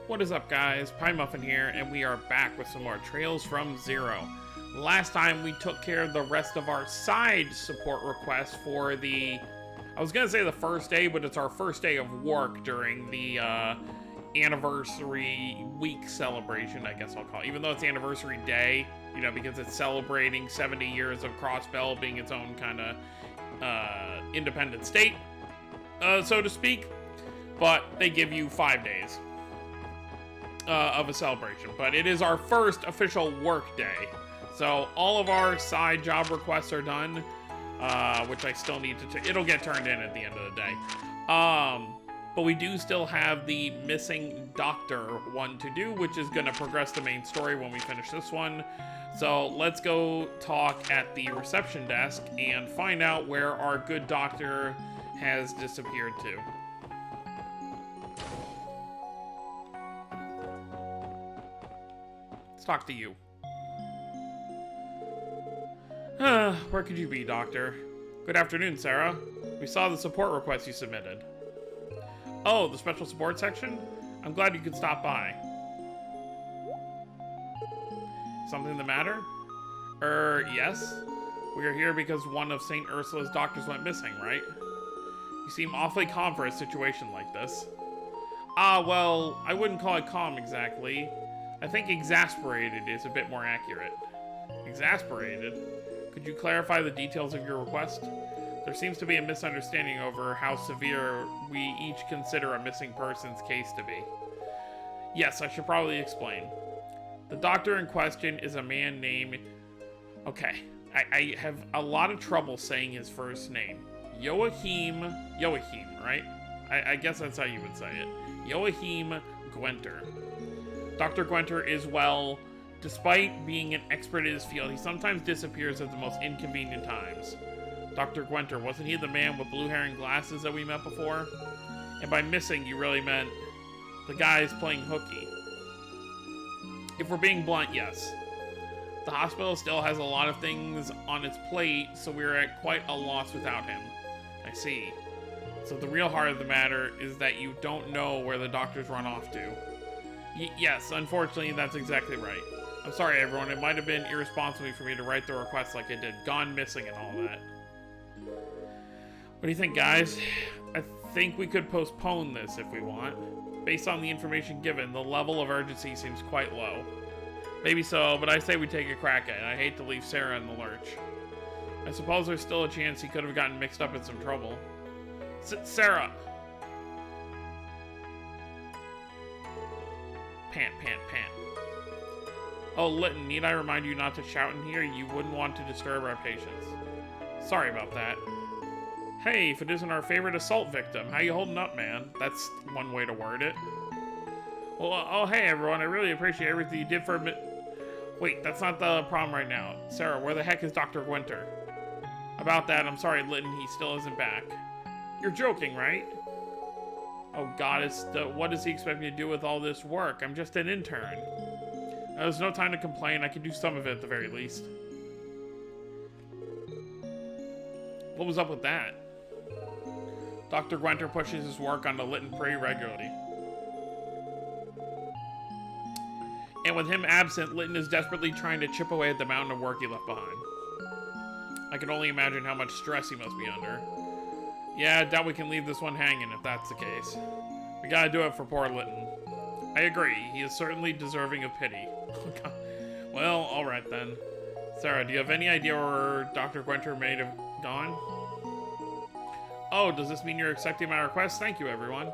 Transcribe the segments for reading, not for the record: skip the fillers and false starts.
What is up, guys? Pie Muffin here, and we are back with some more Trails from Zero. Last time we took care of the rest of our side support requests for the... I was gonna say the first day, but it's our first day of work during the anniversary week celebration, I guess I'll call it. Even though it's anniversary day, you know, because it's celebrating 70 years of Crossbell being its own kind of independent state, so to speak. But they give you 5 days of a celebration. But it is our first official work day. So all of our side job requests are done, which I still need to... It'll get turned in at the end of the day. But we do still have the missing doctor one to do, which is going to progress the main story when we finish this one. So let's go talk at the reception desk and find out where our good doctor has disappeared to. Let's talk to you. Where could you be, Doctor? Good afternoon, Sarah. We saw the support request you submitted. Oh, the special support section? I'm glad you could stop by. Something the matter? Yes. We are here because one of St. Ursula's doctors went missing, right? You seem awfully calm for a situation like this. Well, I wouldn't call it calm exactly. I think exasperated is a bit more accurate. Exasperated? Could you clarify the details of your request? There seems to be a misunderstanding over how severe we each consider a missing person's case to be. Yes, I should probably explain. The doctor in question is a man named... Okay, I have a lot of trouble saying his first name. Joachim, right? I guess that's how you would say it. Joachim Gwenter. Dr. Gwenter is, well, despite being an expert in his field, he sometimes disappears at the most inconvenient times. Dr. Gwenter, wasn't he the man with blue hair and glasses that we met before? And by missing, you really meant the guy is playing hooky. If we're being blunt, yes. The hospital still has a lot of things on its plate, so we're at quite a loss without him. I see. So the real heart of the matter is that you don't know where the doctor's run off to. Yes, unfortunately, that's exactly right. I'm sorry, everyone. It might have been irresponsible for me to write the request like I did. Gone missing and all that. What do you think, guys? I think we could postpone this if we want. Based on the information given, the level of urgency seems quite low. Maybe so, but I say we take a crack at it. I hate to leave Sarah in the lurch. I suppose there's still a chance he could have gotten mixed up in some trouble. Sarah! Pant, pant, pant. Oh, Litton, need I remind you not to shout in here? You wouldn't want to disturb our patients. Sorry about that. Hey, if it isn't our favorite assault victim, how you holding up, man? That's one way to word it. Well, oh, hey, everyone, I really appreciate everything you did for a minute. Wait, that's not the problem right now. Sarah, where the heck is Dr. Gwenter? About that, I'm sorry, Litton, he still isn't back. You're joking, right? Oh, goddess, what does he expect me to do with all this work? I'm just an intern. There's no time to complain. I can do some of it at the very least. What was up with that? Dr. Gwenter pushes his work onto Litton pretty regularly. And with him absent, Litton is desperately trying to chip away at the mountain of work he left behind. I can only imagine how much stress he must be under. Yeah, I doubt we can leave this one hanging if that's the case. We gotta do it for poor Litton. I agree, he is certainly deserving of pity. Well, alright then. Sarah, do you have any idea where Dr. Gwenter may have gone? Oh, does this mean you're accepting my request? Thank you, everyone.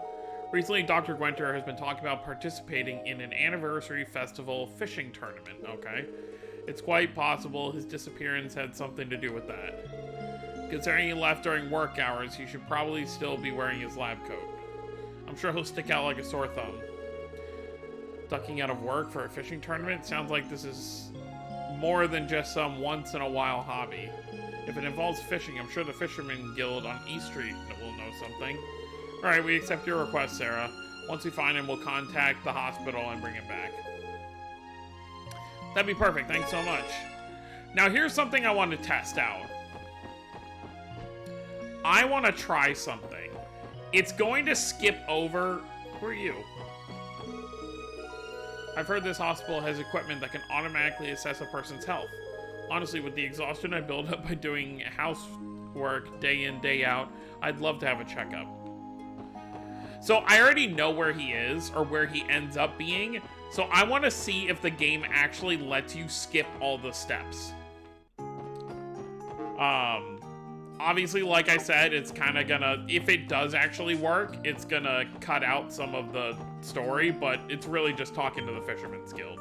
Recently, Dr. Gwenter has been talking about participating in an anniversary festival fishing tournament, okay? It's quite possible his disappearance had something to do with that. Considering he left during work hours, he should probably still be wearing his lab coat. I'm sure he'll stick out like a sore thumb. Ducking out of work for a fishing tournament? Sounds like this is more than just some once-in-a-while hobby. If it involves fishing, I'm sure the Fisherman Guild on East Street will know something. Alright, we accept your request, Sarah. Once we find him, we'll contact the hospital and bring him back. That'd be perfect, thanks so much. Now here's something I want to test out. I want to try something. It's going to skip over... Who are you? I've heard this hospital has equipment that can automatically assess a person's health. Honestly, with the exhaustion I build up by doing housework day in, day out, I'd love to have a checkup. So I already know where he is, or where he ends up being, so I want to see if the game actually lets you skip all the steps. Obviously, like I said, it's kind of gonna, if it does actually work, it's gonna cut out some of the story, but it's really just talking to the Fisherman's Guild.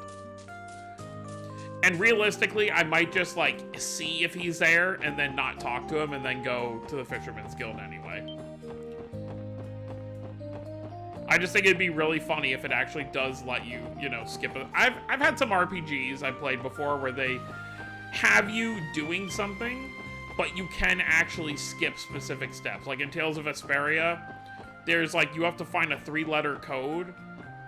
And realistically, I might just, like, see if he's there, and then not talk to him, and then go to the Fisherman's Guild anyway. I just think it'd be really funny if it actually does let you, you know, skip it. I've had some RPGs I've played before where they have you doing something, but you can actually skip specific steps. Like in Tales of Vesperia, there's like, you have to find a 3-letter code,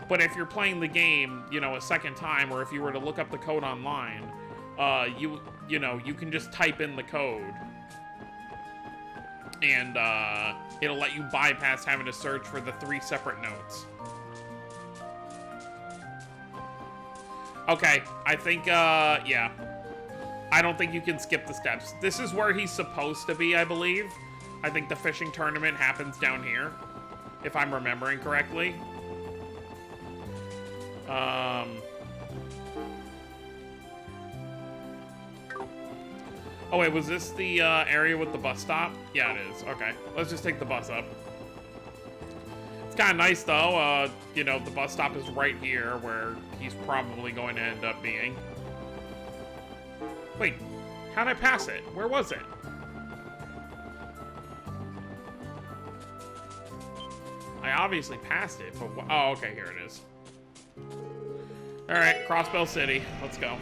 but if you're playing the game, you know, a second time, or if you were to look up the code online, you know, you can just type in the code, and it'll let you bypass having to search for the 3 separate notes. Okay, I think, yeah. I don't think you can skip the steps. This is where he's supposed to be, I believe. I think the fishing tournament happens down here, if I'm remembering correctly. Oh wait, was this the area with the bus stop? Yeah, it is. Okay, let's just take the bus up. It's kind of nice though, you know, the bus stop is right here where he's probably going to end up being. Wait, how'd I pass it? Where was it? I obviously passed it, but oh, okay, here it is. All right, Crossbell City, let's go.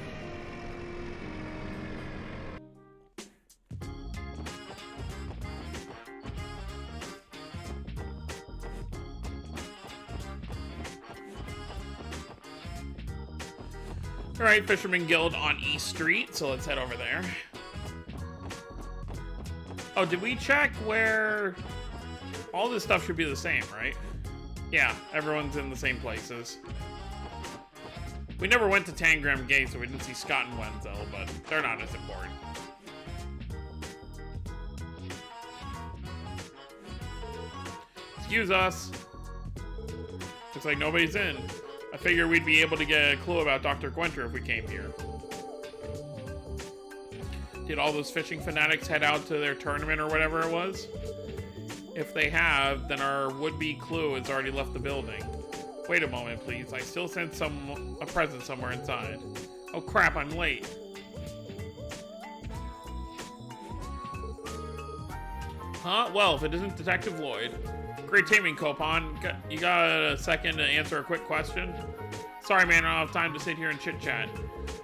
All right, Fisherman Guild on East Street, so let's head over there. Oh, did we check where... All this stuff should be the same, right? Yeah, everyone's in the same places. We never went to Tangram Gate, so we didn't see Scott and Wenzel, but they're not as important. Excuse us. Looks like nobody's in. I figured we'd be able to get a clue about Dr. Gwenter if we came here. Did all those fishing fanatics head out to their tournament or whatever it was? If they have, then our would-be clue has already left the building. Wait a moment, please. I still sense a presence somewhere inside. Oh crap, I'm late. Huh? Well, if it isn't Detective Lloyd. Great taming, Copan. You got a second to answer a quick question? Sorry, man, I don't have time to sit here and chit-chat.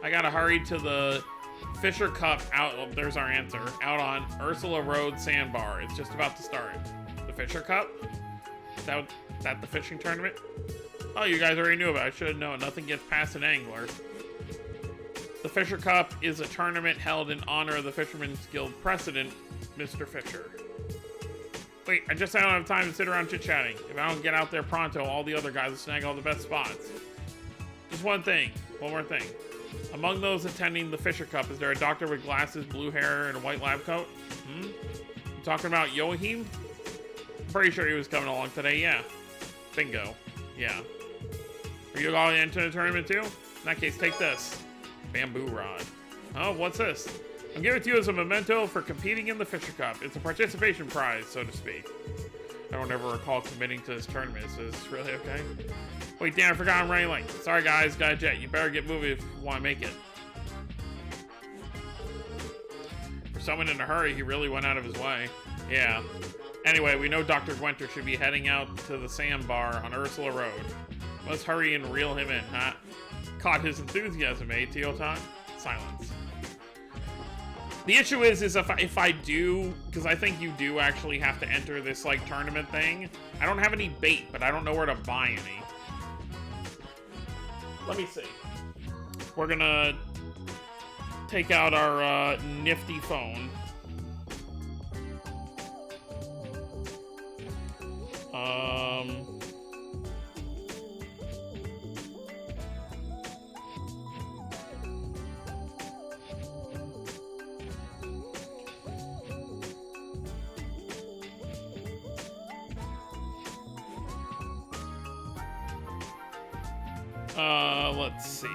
I gotta hurry to the Fisher Cup out. Oh, there's our answer. Out on Ursula Road Sandbar. It's just about to start. The Fisher Cup? Is that the fishing tournament? Oh, you guys already knew about it. I should have known. Nothing gets past an angler. The Fisher Cup is a tournament held in honor of the Fisherman's Guild president, Mr. Fisher. Wait, I just don't have time to sit around chit-chatting. If I don't get out there pronto, all the other guys will snag all the best spots. Just one more thing. Among those attending the Fisher Cup, is there a doctor with glasses, blue hair, and a white lab coat? You talking about Joachim? I'm pretty sure he was coming along today, yeah. Bingo. Yeah. Are you going into the tournament too? In that case, take this. Bamboo rod. Oh, what's this? I'm giving it to you as a memento for competing in the Fisher Cup. It's a participation prize, so to speak. I don't ever recall committing to this tournament. Is this really okay? Wait, damn, I forgot I'm running late. Sorry, guys. Got a jet. You better get moving if you want to make it. For someone in a hurry, he really went out of his way. Yeah. Anyway, we know Dr. Gwenter should be heading out to the sandbar on Ursula Road. Let's hurry and reel him in, huh? Caught his enthusiasm, eh, Teotan? Silence. The issue is if I do, because I think you do actually have to enter this, like, tournament thing. I don't have any bait, but I don't know where to buy any. Let me see. We're gonna take out our nifty phone. Let's see.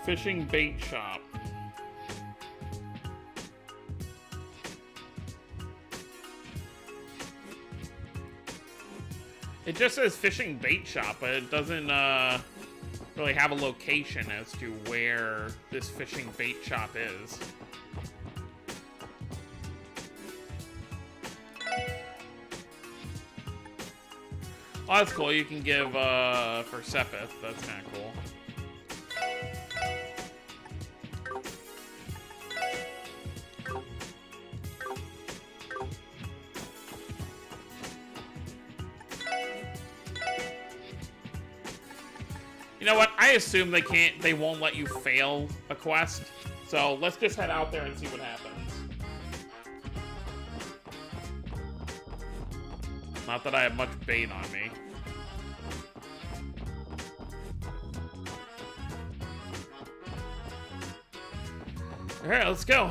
Fishing bait shop. It just says fishing bait shop, but it doesn't really have a location as to where this fishing bait shop is. Oh, that's cool. You can give for Sepith. That's kind of cool. You know what? I assume they won't let you fail a quest. So let's just head out there and see what happens. Not that I have much bait on me. Alright, let's go.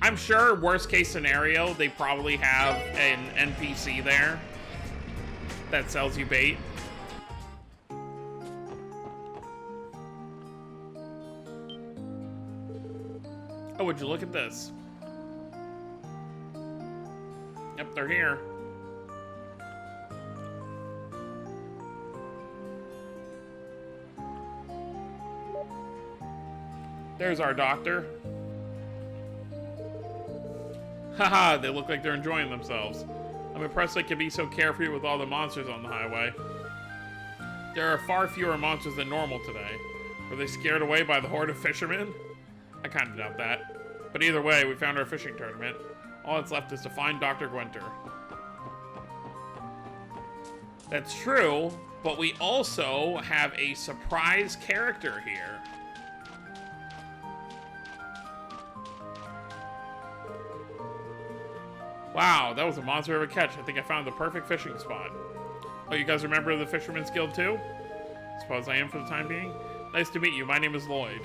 I'm sure, worst case scenario, they probably have an NPC there that sells you bait. Oh, would you look at this? Yep, they're here. There's our doctor. Haha, they look like they're enjoying themselves. I'm impressed they can be so carefree with all the monsters on the highway. There are far fewer monsters than normal today. Were they scared away by the horde of fishermen? I kind of doubt that. But either way, we found our fishing tournament. All that's left is to find Dr. Gwenter. That's true, but we also have a surprise character here. Wow, that was a monster of a catch. I think I found the perfect fishing spot. Oh, you guys remember the Fisherman's Guild too? Suppose I am for the time being. Nice to meet you. My name is Lloyd.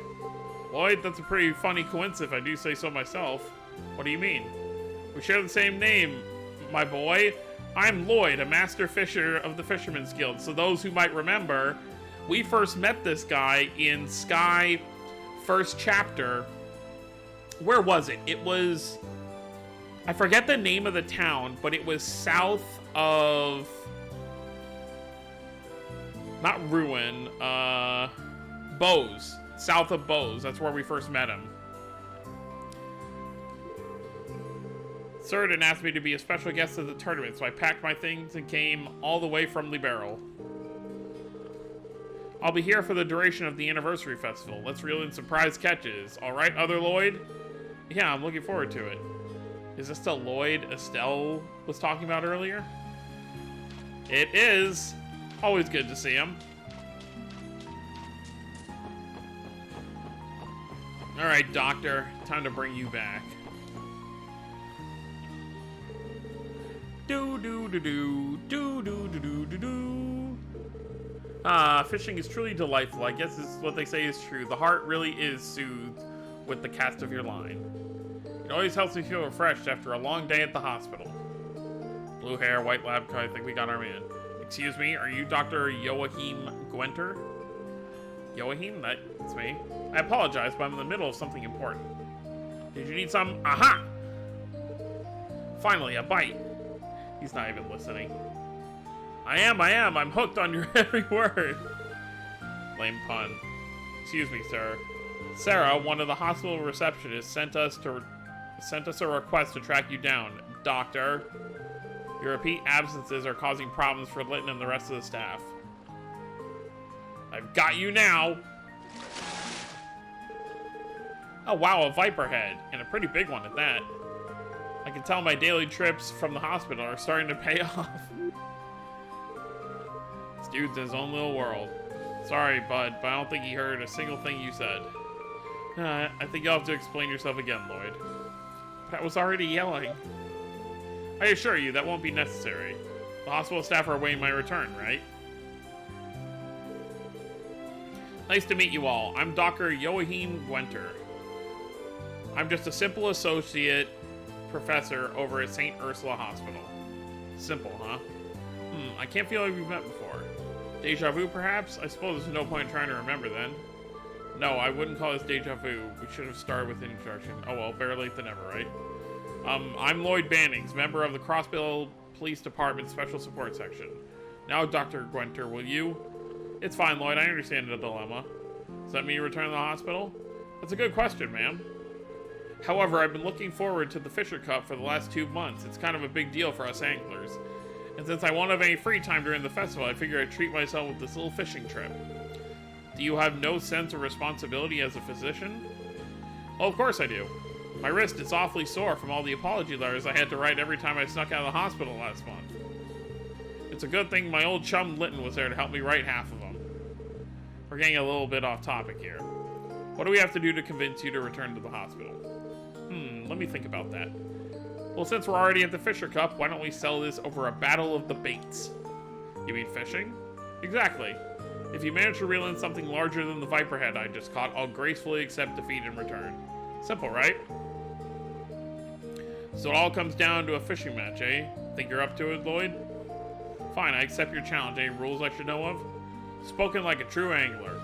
Lloyd, that's a pretty funny coincidence if I do say so myself. What do you mean? We share the same name, my boy. I'm Lloyd, a master fisher of the Fisherman's Guild. So those who might remember, we first met this guy in Sky first chapter. Where was it? It was... I forget the name of the town, but it was south of... Not Ruin, Bose. South of Bose. That's where we first met him. Sir asked me to be a special guest at the tournament, so I packed my things and came all the way from Liberl. I'll be here for the duration of the anniversary festival. Let's reel in surprise catches. Alright, other Lloyd? Yeah, I'm looking forward to it. Is this the Lloyd Estelle was talking about earlier? It is. Always good to see him. Alright, Doctor. Time to bring you back. Ah, fishing is truly delightful. I guess this is what they say is true. The heart really is soothed with the cast of your line. It always helps me feel refreshed after a long day at the hospital. Blue hair, white lab coat, I think we got our man. Excuse me, are you Dr. Joachim Gwenter? Joachim? That's me. I apologize, but I'm in the middle of something important. Did you need some? Aha! Finally, a bite. He's not even listening. I am. I'm hooked on your every word. Lame pun. Excuse me, sir. Sarah, one of the hospital receptionists, sent us a request to track you down. Doctor, your repeat absences are causing problems for Litton and the rest of the staff. I've got you now. Oh wow, a viper head, and a pretty big one at that. I can tell my daily trips from the hospital are starting to pay off. This dude's in his own little world. Sorry, bud, but I don't think he heard a single thing you said. I think you'll have to explain yourself again, Lloyd. But I was already yelling. I assure you, that won't be necessary. The hospital staff are awaiting my return, right? Nice to meet you all. I'm Dr. Joachim Gwenter. I'm just a simple associate professor over at St. Ursula Hospital. Simple, huh? I can't feel like we've met before. Deja vu, perhaps? I suppose there's no point in trying to remember then. No, I wouldn't call this deja vu. We should have started with an introduction. Oh well, better late than never, right? I'm Lloyd Bannings, member of the Crossville Police Department Special Support Section. Now, Dr. Gwenter, will you? It's fine, Lloyd. I understand the dilemma. Does that mean you return to the hospital? That's a good question, ma'am. However, I've been looking forward to the Fisher Cup for the last 2 months. It's kind of a big deal for us anglers. And since I won't have any free time during the festival, I figured I'd treat myself with this little fishing trip. Do you have no sense of responsibility as a physician? Well, of course I do. My wrist is awfully sore from all the apology letters I had to write every time I snuck out of the hospital last month. It's a good thing my old chum Linton was there to help me write half of them. We're getting a little bit off topic here. What do we have to do to convince you to return to the hospital? Let me think about that. Well, since we're already at the Fisher Cup, why don't we sell this over a battle of the baits? You mean fishing? Exactly. If you manage to reel in something larger than the viper head I just caught, I'll gracefully accept defeat in return. Simple, right? So it all comes down to a fishing match, eh? Think you're up to it, Lloyd? Fine, I accept your challenge. Any rules I should know of? Spoken like a true angler.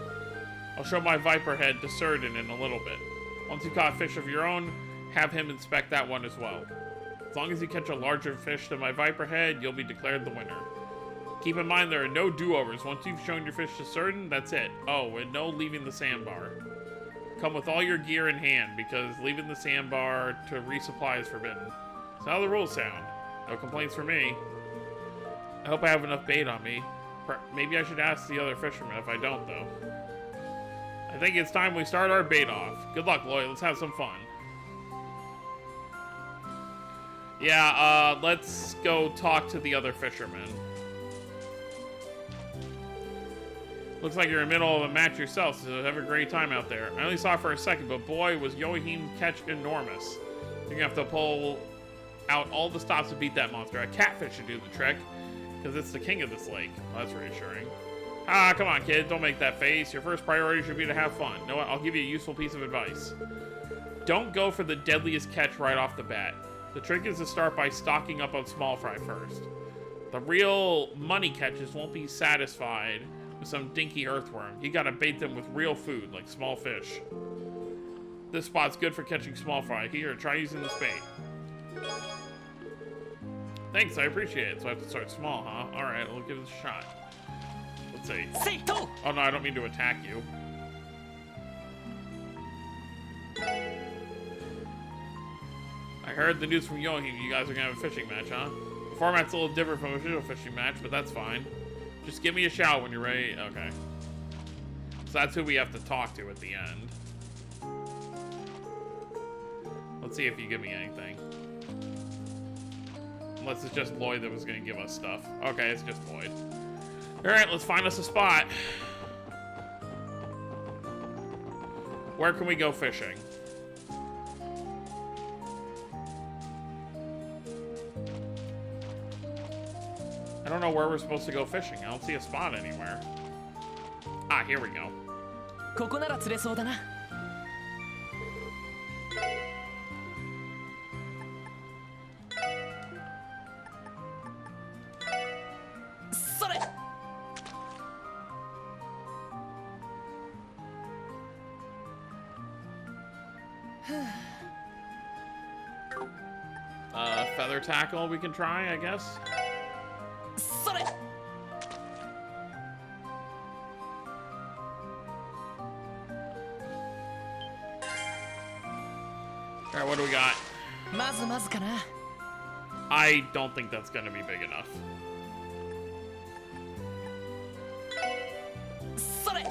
I'll show my viper head to Surdin in a little bit. Once you've caught a fish of your own, have him inspect that one as well. As long as you catch a larger fish than my viper head, you'll be declared the winner. Keep in mind there are no do-overs. Once you've shown your fish to Surdin, that's it. Oh, and no leaving the sandbar. Come with all your gear in hand, because leaving the sandbar to resupply is forbidden. So how the rules sound? No complaints from me. I hope I have enough bait on me. Maybe I should ask the other fishermen if I don't, though. I think it's time we start our bait off. Good luck, Lloyd. Let's have some fun. Yeah, let's go talk to the other fishermen. Looks like you're in the middle of a match yourself, so have a great time out there. I only saw it for a second, but boy, was Joachim's catch enormous. You're gonna have to pull out all the stops to beat that monster. A catfish should do the trick, because it's the king of this lake. Well, that's reassuring. Ah, come on, kid. Don't make that face. Your first priority should be to have fun. You know what? I'll give you a useful piece of advice. Don't go for the deadliest catch right off the bat. The trick is to start by stocking up on small fry first. The real money catches won't be satisfied with some dinky earthworm. You gotta bait them with real food, like small fish. This spot's good for catching small fry. Here, try using this bait. Thanks, I appreciate it. So I have to start small, huh? Alright, I'll give this a shot. Let's see. Oh no, I don't mean to attack you. I heard the news from Joachim. You guys are gonna have a fishing match, huh? The format's a little different from a official fishing match, but that's fine. Just give me a shout when you're ready. Okay. So that's who we have to talk to at the end. Let's see if you give me anything. Unless it's just Lloyd that was gonna give us stuff. Okay, it's just Lloyd. Alright, let's find us a spot. Where can we go fishing? I don't know where we're supposed to go fishing. I don't see a spot anywhere. Ah, here we go. ここなら釣れそうだな。それ。Feather tackle we can try, I guess. それ。Alright, what do we got? まずまずかな。I don't think that's gonna be big enough. それ。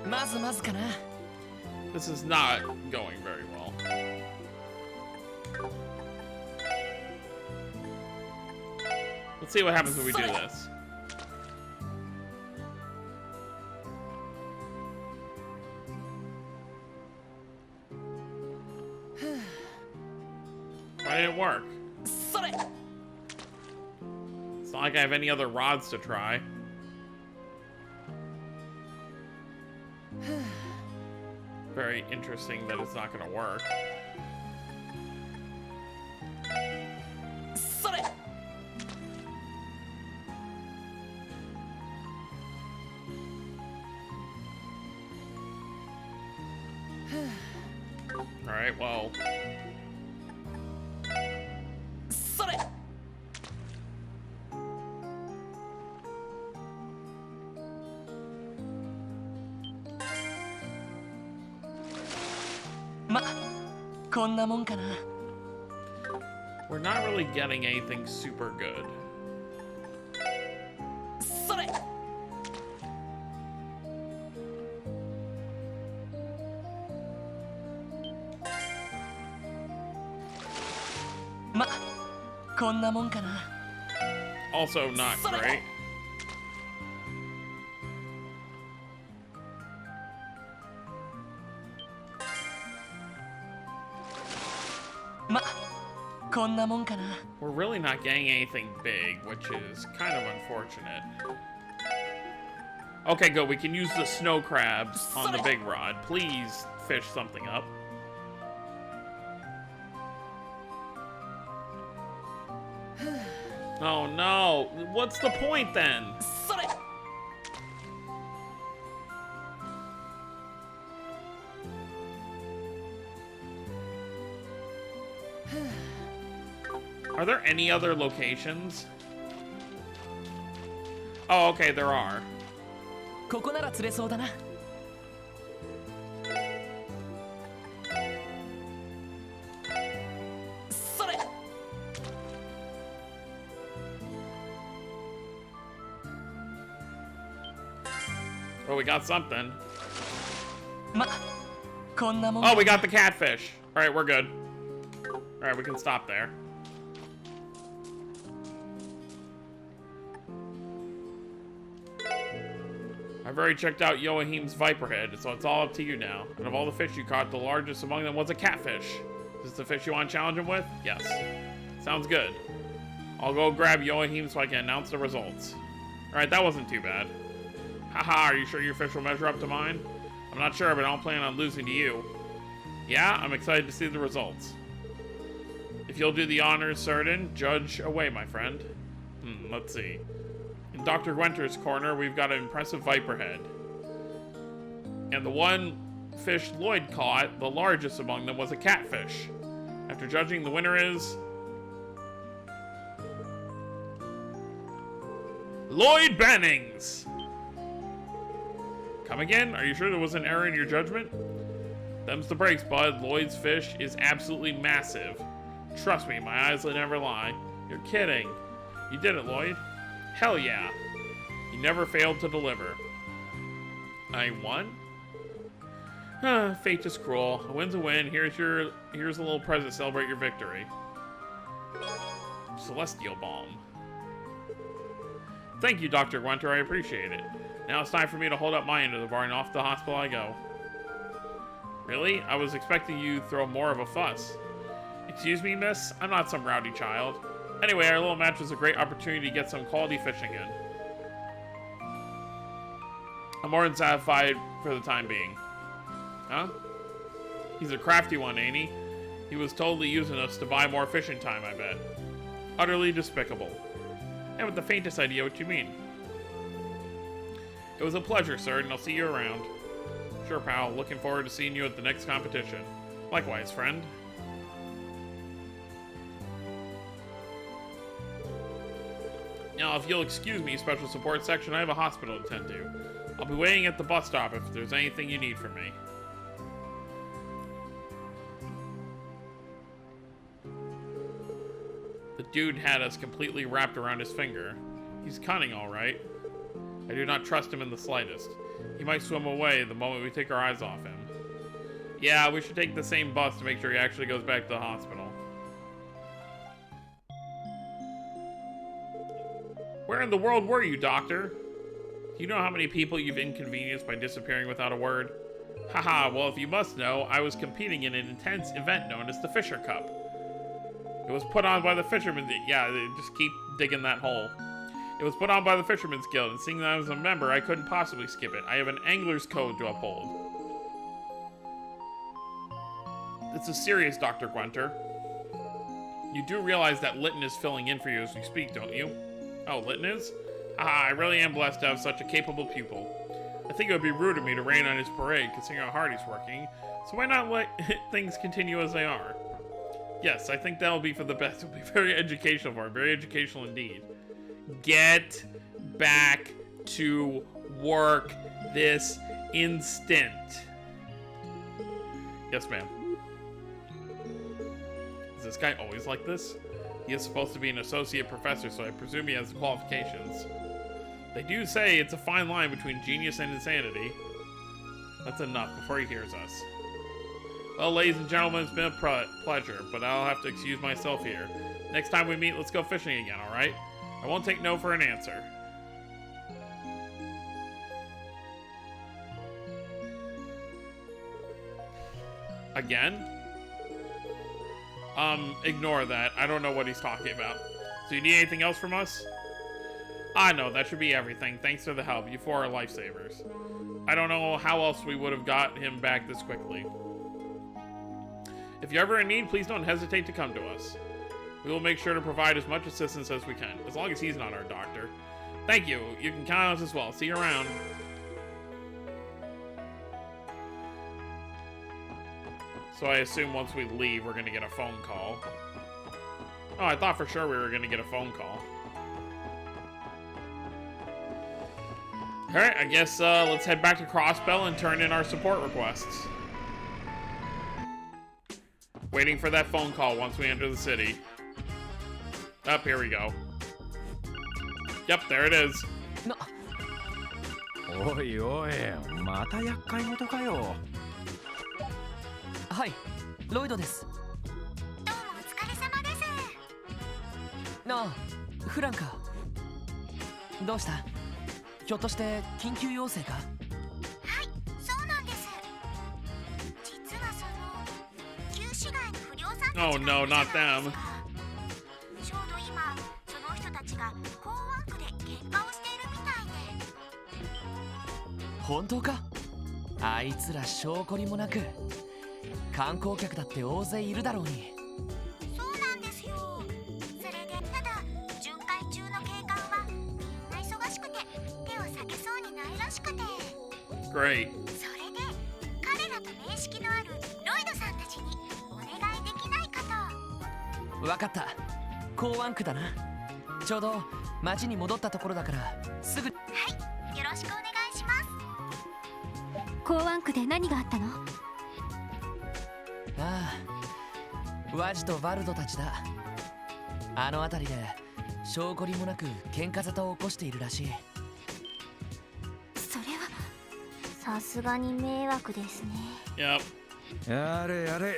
まずまずかな。This is not going very well. Let's see what happens when we do this. Why didn't it work? それ It's not like I have any other rods to try. Very interesting that it's not gonna work. それ Alright, well. それ ま、こんなもんかな We're not really getting anything super good. それ ま、こんなもんかな Also not great. ま、こんなもんかな We're really not getting anything big, which is kind of unfortunate. Okay, good. We can use the snow crabs on the big rod. Please fish something up. Oh no. What's the point then? それ Are there any other locations? Oh, okay, there are. ここなら釣れそうだな それ Oh, we got something. ま、こんなもん Oh, we got the catfish. All right, we're good. All right, we can stop there. I've already checked out Yoahim's Viperhead, so it's all up to you now. And of all the fish you caught, the largest among them was a catfish. Is this the fish you want to challenge him with? Yes. Sounds good. I'll go grab Yoahim so I can announce the results. Alright, that wasn't too bad. Haha, are you sure your fish will measure up to mine? I'm not sure, but I don't plan on losing to you. Yeah, I'm excited to see the results. If you'll do the honors, certain, judge away, my friend. Let's see. In Dr. Gwenter's corner, we've got an impressive viperhead. And the one fish Lloyd caught, the largest among them, was a catfish. After judging, the winner is... Lloyd Bennings! Come again? Are you sure there was an error in your judgment? Them's the breaks, bud. Lloyd's fish is absolutely massive. Trust me, my eyes will never lie. You're kidding. You did it, Lloyd. Hell yeah. You never failed to deliver. I won? Fate is cruel. A win's a win. Here's a little present to celebrate your victory. Celestial Balm. Thank you, Dr. Gwenter. I appreciate it. Now it's time for me to hold up my end of the bargain. Off to the hospital I go. Really? I was expecting you to throw more of a fuss. Excuse me, miss? I'm not some rowdy child. Anyway, our little match was a great opportunity to get some quality fishing in. I'm more than satisfied for the time being. Huh? He's a crafty one, ain't he? He was totally using us to buy more fishing time, I bet. Utterly despicable. I haven't the faintest idea what you mean. It was a pleasure, sir, and I'll see you around. Sure, pal. Looking forward to seeing you at the next competition. Likewise, friend. Now, if you'll excuse me, Special Support Section, I have a hospital to attend to. I'll be waiting at the bus stop if there's anything you need from me. The dude had us completely wrapped around his finger. He's cunning, all right. I do not trust him in the slightest. He might swim away the moment we take our eyes off him. Yeah, we should take the same bus to make sure he actually goes back to the hospital. Where in the world were you, Doctor? Do you know how many people you've inconvenienced by disappearing without a word? Haha, well, if you must know, I was competing in an intense event known as the Fisher Cup. It was put on by the Fisherman's... Yeah, they just keep digging that hole. It was put on by the Fisherman's Guild, and seeing that I was a member, I couldn't possibly skip it. I have an angler's code to uphold. This is serious, Dr. Gwenter. You do realize that Litton is filling in for you as we speak, don't you? Oh, Litton is? Ah, I really am blessed to have such a capable pupil. I think it would be rude of me to rain on his parade, considering how hard he's working. So why not let things continue as they are? Yes, I think that'll be for the best. It'll be very educational for him. Very educational indeed. Get back to work this instant. Yes, ma'am. Is this guy always like this? He is supposed to be an associate professor, so I presume he has the qualifications. They do say it's a fine line between genius and insanity. That's enough before he hears us. Well, ladies and gentlemen, it's been a pleasure, but I'll have to excuse myself here. Next time we meet, let's go fishing again, alright? I won't take no for an answer. Again? Ignore that. I don't know what he's talking about. So you need anything else from us? Ah, no, that should be everything. Thanks for the help. You four are lifesavers. I don't know how else we would have got him back this quickly. If you're ever in need, please don't hesitate to come to us. We will make sure to provide as much assistance as we can, as long as he's not our doctor. Thank you. You can count on us as well. See you around. So I assume once we leave, we're going to get a phone call. Oh, I thought for sure we were going to get a phone call. Alright, I guess let's head back to Crossbell and turn in our support requests. Waiting for that phone call once we enter the city. Up, here we go. Yep, there it is. おいおい、また厄介事かよ。はい、ロイドです。どうもお疲れ様です。ああ、フランか。どうした？ひょっとして緊急要請か？はい、そうなんです。実はその旧市街の不良さんたちが Oh no, not them. ちょうど今その人たちが港湾区で喧嘩をしているみたいで。本当か？あいつら証拠りもなく。観光客だって大勢いるだろうに。そうなんですよ。それでただ巡回中の警官はみんな忙しくて手を避けそうにないらしくて。Great. それで彼らと面識のあるロイドさんたちにお願いできないかと。わかった。港湾区だな。ちょうど町に戻ったところだからすぐ。はい、よろしくお願いします。港湾区で何があったの？ああ、ワジとバルドたちだ。あの辺りで証拠りもなく喧嘩沙汰を起こしているらしい。それはさすがに迷惑ですね。Yep. やれやれ、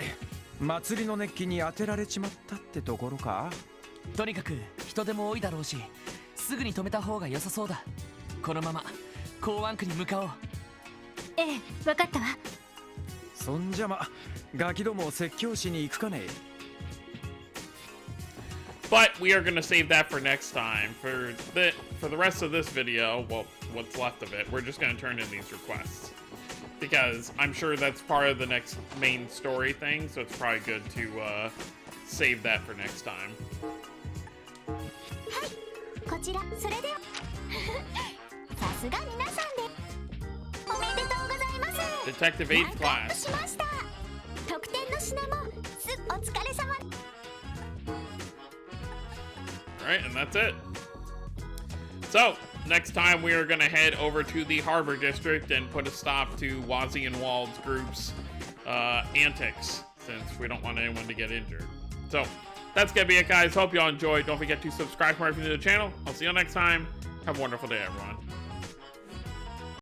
祭りの熱気に当てられちまったってところか。とにかく人手も多いだろうし、すぐに止めた方が良さそうだ。このまま港湾区に向かおう。ええ、わかったわ。そんじゃま、ガキどもを説教しに行くかね。But we are going to save that for next time. For the rest of this video, well, what's left of it, we're just going to turn in these requests. Because I'm sure that's part of the next main story thing, so it's probably good to save that for next time. はい、こちらそれではさすが皆さんでおめでとうございます。 Detective 8th ランクアップ class. しました。特典の品もお疲れ様。 Alright, and that's it. So, next time we are going to head over to the Harbor District and put a stop to Wazzy and Wald's group's antics, since we don't want anyone to get injured. So, that's going to be it, guys. Hope you all enjoyed. Don't forget to subscribe for more if you're new to the channel. I'll see you next time. Have a wonderful day, everyone.